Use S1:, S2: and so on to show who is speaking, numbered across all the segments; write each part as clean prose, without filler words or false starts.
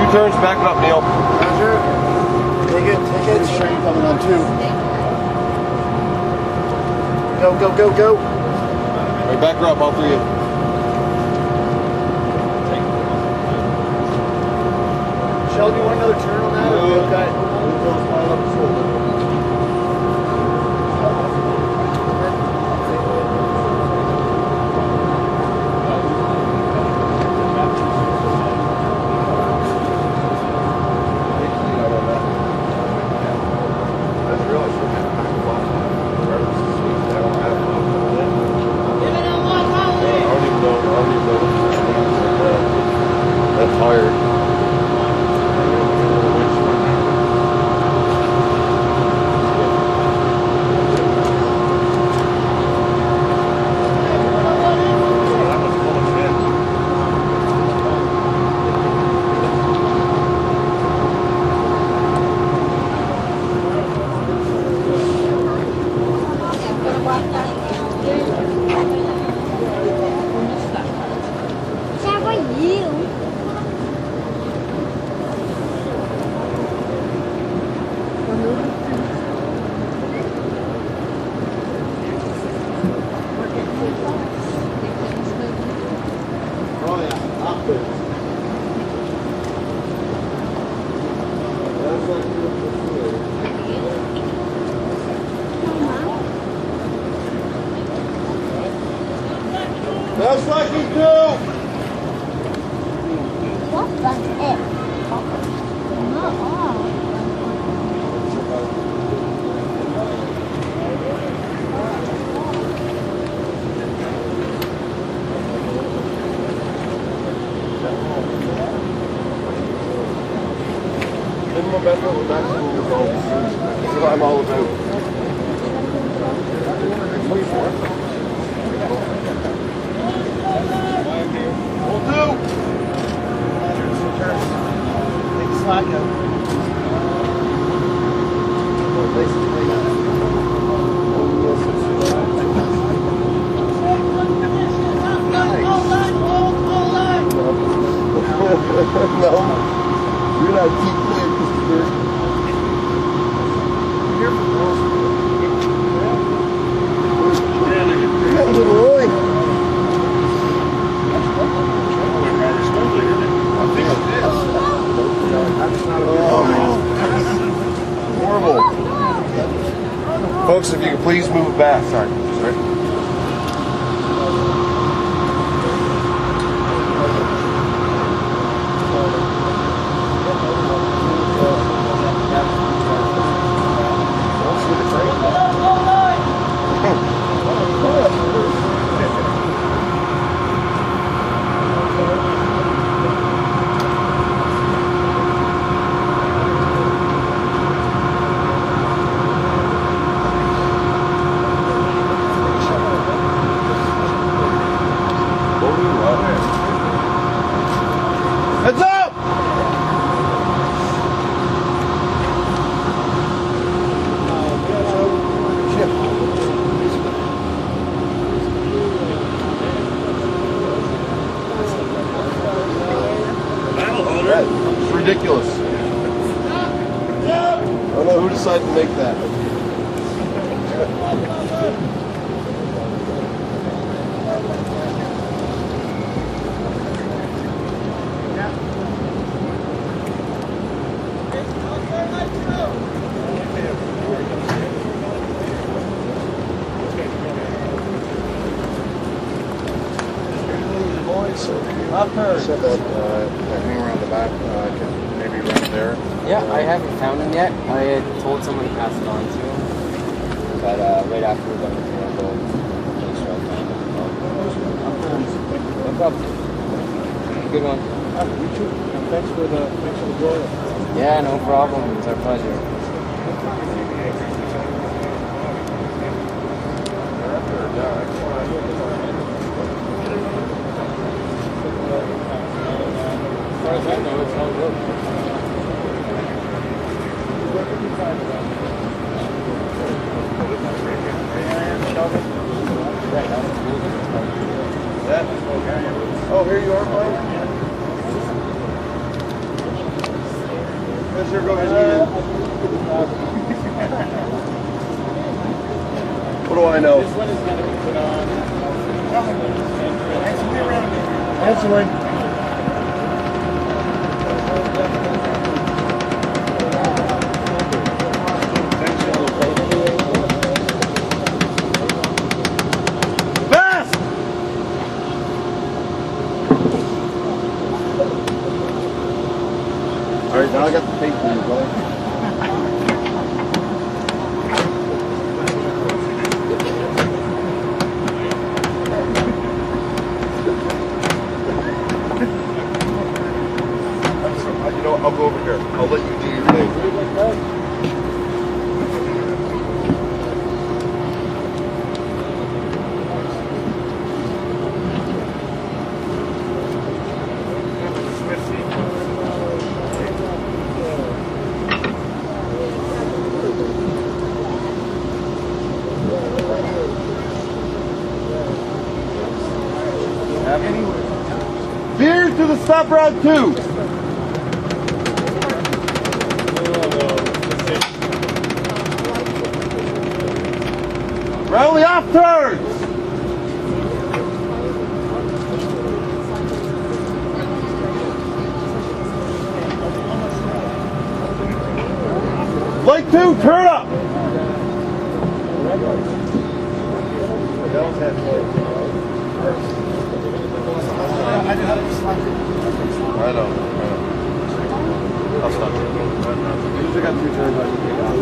S1: Turns, back up, Neil.
S2: Roger. Take it. Train coming on 2. Go.
S1: All right, back her up, all 3 of you.
S2: Shell, do you want another turn on that? Okay.
S1: That's like you do.
S3: What was it? Not all.
S1: Minimum effort with maximum results. That's what I'm all about. Will do.
S2: Take the slack out.
S1: No, you're not keep playing, Christopher.
S2: You're here for girls.
S1: Yeah, little Roy. Horrible. Folks, if you could please move back. Sorry. Heads up! It's ridiculous. I don't know who decided to make that. Said that hang around the back, can maybe run there.
S4: Yeah, I haven't found him yet. I had told someone to pass it on to him, but right after we're done with the I'll make sure I find him. No problem. Good one.
S2: You too. Thanks for the joy.
S4: Yeah, no problem. It's our pleasure.
S1: As far as I know, it's all good. Oh, here you are, Mike. Yes, sir, go ahead. What do I know? This one is going to be put on. Absolutely. All right, now I got the tape for you, brother. You know what? I'll go over here. I'll let you do your thing. Beers to the stop route 2. Round the off turns. Light 2, turn up. I know. I'll stop. I got 2 turns I can take out.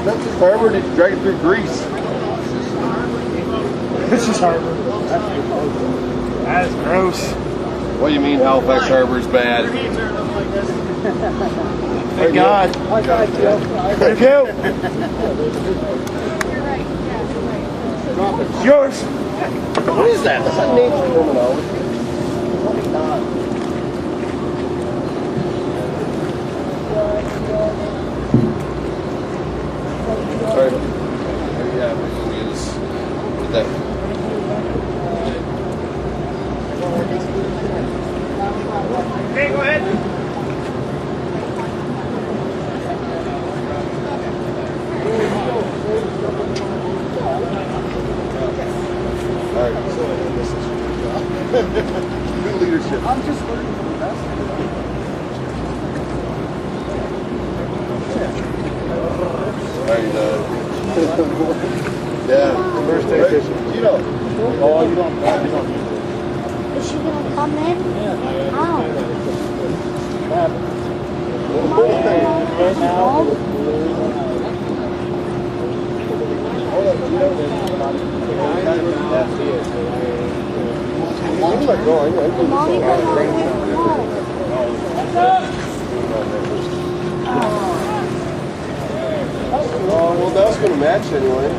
S1: That's just harbor and you drag it through grease.
S2: This is harbor. That is gross.
S1: What do you mean Halifax Harbor is bad?
S2: Thank God. Thank you. It's yours.
S1: What is that? That's not nature terminology. Sorry. Yeah, we just did that.
S2: Okay, go ahead.
S1: All right, so this is good leadership.
S2: I'm just learning from the best.
S1: Yeah, first day fishing. You know.
S2: Oh, you don't.
S3: Is she gonna come in? How?
S2: Right now.
S3: Mommy,
S1: Well, that's going to match anyway.